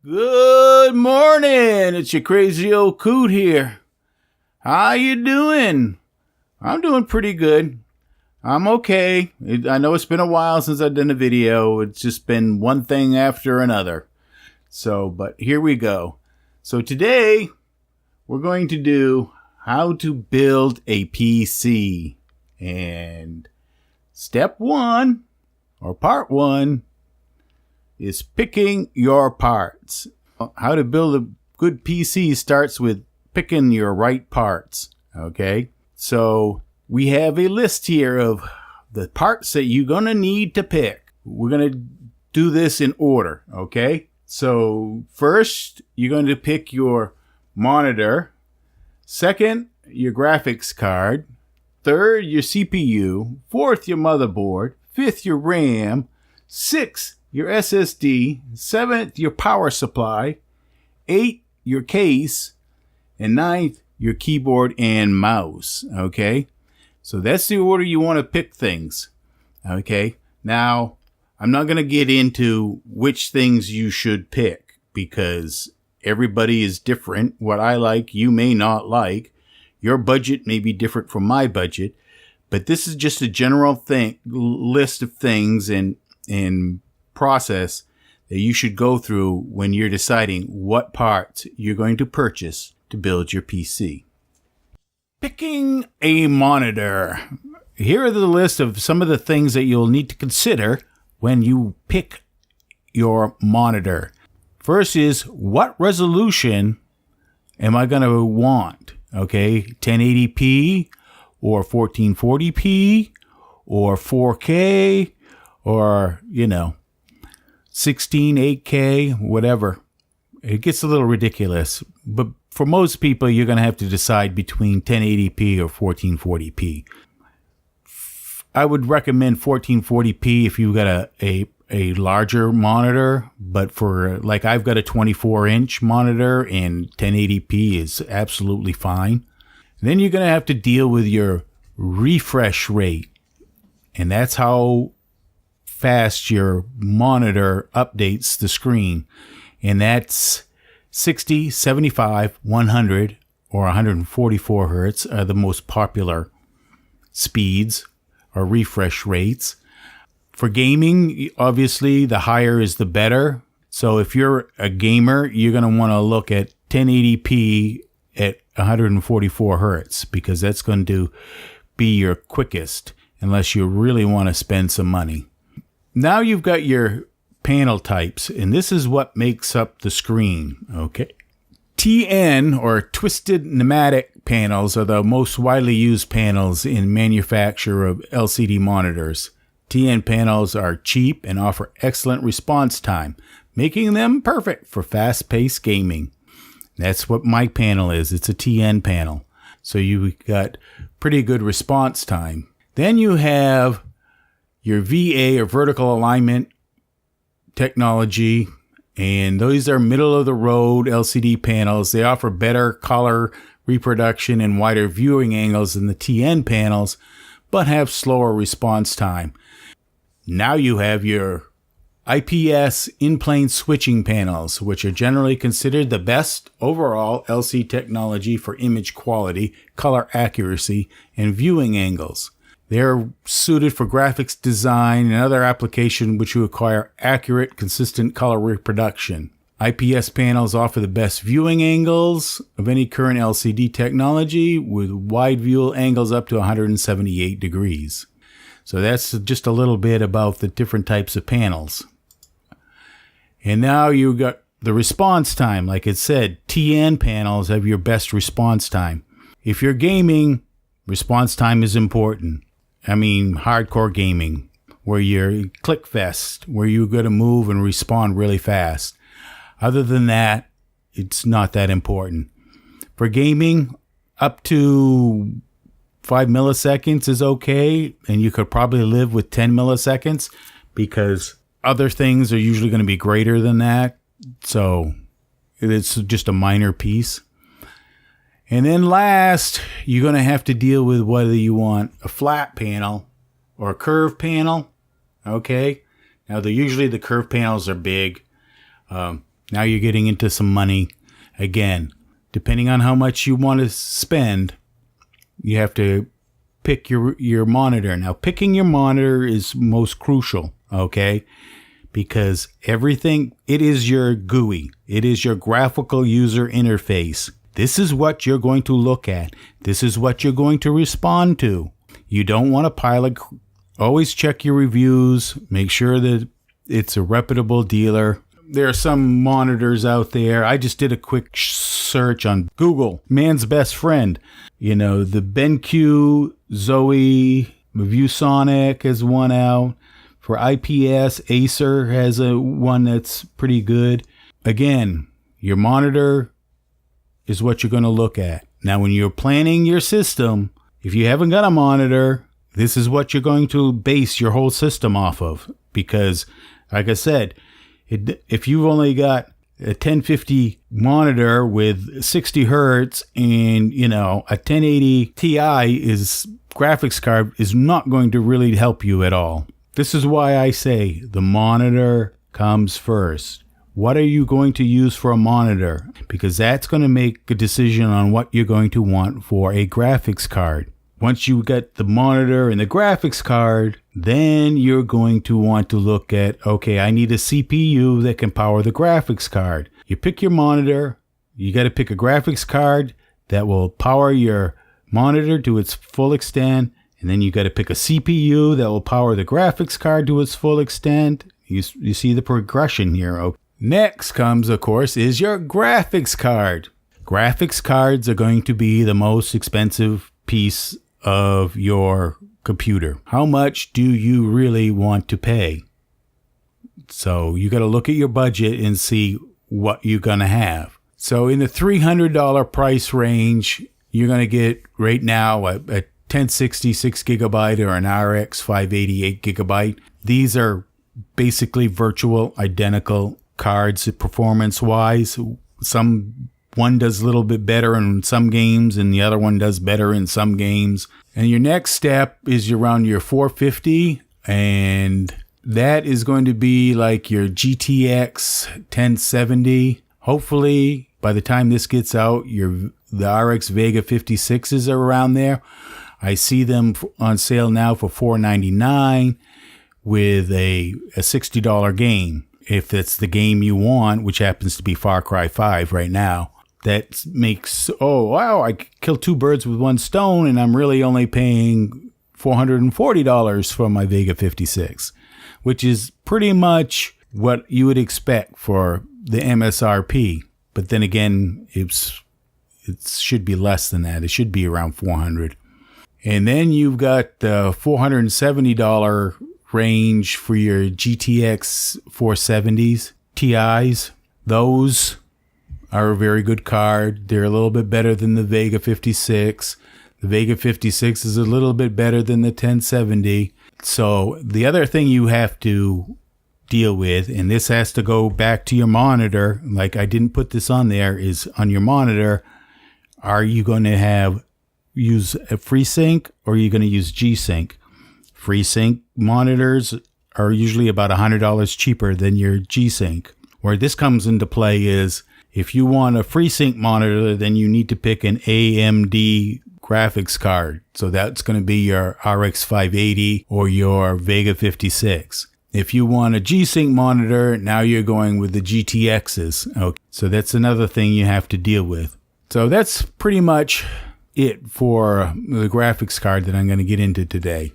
Good morning. It's your crazy old coot here. How you doing? I'm doing pretty good. I'm okay. I know it's been a while since I've done a video. It's just been one thing after another. But here we go. So today we're going to do how to build a PC. And step one, or part one, is picking your parts. How to build a good PC starts with picking your right parts. Okay? So we have a list here of the parts that you're going to need to pick. We're going to do this in order. Okay? So first, you're going to pick your monitor. Second, your graphics card. Third, your CPU. Fourth, your motherboard. Fifth, your RAM. Sixth, your SSD. Seventh, your power supply. Eighth, your case. And ninth, your keyboard and mouse. Okay? So that's the order you want to pick things. Okay? Now, I'm not going to get into which things you should pick because everybody is different. What I like, you may not like. Your budget may be different from my budget. But this is just a general list of things and process that you should go through when you're deciding what parts you're going to purchase to build your PC. Picking a monitor. Here are the list of some of the things that you'll need to consider when you pick your monitor. First is, what resolution am I going to want? Okay, 1080p or 1440p or 4K or, 16, 8K, whatever. It gets a little ridiculous, but for most people, you're going to have to decide between 1080p or 1440p. I would recommend 1440p if you've got a larger monitor, but I've got a 24-inch monitor and 1080p is absolutely fine. Then you're going to have to deal with your refresh rate, and that's how fast your monitor updates the screen. And that's 60, 75, 100, or 144 hertz are the most popular speeds or refresh rates. For gaming, obviously, the higher is the better. So if you're a gamer, you're going to want to look at 1080p at 144 hertz because that's going to be your quickest unless you really want to spend some money. Now you've got your panel types, and this is what makes up the screen. Okay. TN, or twisted pneumatic panels, are the most widely used panels in manufacture of LCD monitors. TN panels are cheap and offer excellent response time, making them perfect for fast-paced gaming. That's what my panel is. It's a TN panel. So you've got pretty good response time. Then you have your VA, or vertical alignment technology, and those are middle-of-the-road LCD panels. They offer better color reproduction and wider viewing angles than the TN panels, but have slower response time. Now you have your IPS in-plane switching panels, which are generally considered the best overall LCD technology for image quality, color accuracy, and viewing angles. They're suited for graphics design and other applications which require accurate, consistent color reproduction. IPS panels offer the best viewing angles of any current LCD technology, with wide view angles up to 178 degrees. So that's just a little bit about the different types of panels. And now you've got the response time. Like it said, TN panels have your best response time. If you're gaming, response time is important. I mean, hardcore gaming, where you're click fest, where you're going to move and respond really fast. Other than that, it's not that important. For gaming, up to 5 milliseconds is okay, and you could probably live with 10 milliseconds because other things are usually going to be greater than that. So it's just a minor piece. And then last, you're going to have to deal with whether you want a flat panel or a curved panel. Okay. Now, usually the curved panels are big. Now you're getting into some money. Again, depending on how much you want to spend, you have to pick your monitor. Now, picking your monitor is most crucial, okay? Because it is your GUI. It is your graphical user interface. This is what you're going to look at. This is what you're going to respond to. You don't want to always check your reviews. Make sure that it's a reputable dealer. There are some monitors out there. I just did a quick search on Google. Man's best friend. The BenQ, Zoe, ViewSonic has one out. For IPS, Acer has one that's pretty good. Again, your monitor is what you're going to look at. Now, when you're planning your system, if you haven't got a monitor, this is what you're going to base your whole system off of. Because, like I said, if you've only got a 1050 monitor with 60 hertz and, a 1080 Ti graphics card is not going to really help you at all. This is why I say the monitor comes first. What are you going to use for a monitor? Because that's going to make a decision on what you're going to want for a graphics card. Once you get the monitor and the graphics card, then you're going to want to look at, okay, I need a CPU that can power the graphics card. You pick your monitor, you got to pick a graphics card that will power your monitor to its full extent, and then you got to pick a CPU that will power the graphics card to its full extent. You see the progression here. Okay. Next comes, of course, is your graphics card. Graphics cards are going to be the most expensive piece of your computer. How much do you really want to pay? So you got to look at your budget and see what you're going to have. So in the $300 price range, you're going to get right now a 1060 6GB or an RX 588 gigabyte. These are basically virtual identical cards performance wise. One does a little bit better in some games and the other one does better in some games. And your next step is around your 450, and that is going to be like your GTX 1070. Hopefully by the time this gets out, the RX Vega 56s are around there. I see them on sale now for $499 with a $60 game. If it's the game you want, which happens to be Far Cry 5 right now, that makes, oh, wow, I killed two birds with one stone, and I'm really only paying $440 for my Vega 56, which is pretty much what you would expect for the MSRP. But then again, it should be less than that. It should be around $400. And then you've got the $470 range for your GTX 470s, TIs. Those are a very good card. They're a little bit better than the Vega 56. The Vega 56 is a little bit better than the 1070. So the other thing you have to deal with, and this has to go back to your monitor, like I didn't put this on there, is on your monitor, are you going to use a FreeSync or are you going to use G-Sync? FreeSync monitors are usually about $100 cheaper than your G-Sync. Where this comes into play is if you want a FreeSync monitor, then you need to pick an AMD graphics card. So that's going to be your RX 580 or your Vega 56. If you want a G-Sync monitor, now you're going with the GTXs. Okay. So that's another thing you have to deal with. So that's pretty much it for the graphics card that I'm going to get into today.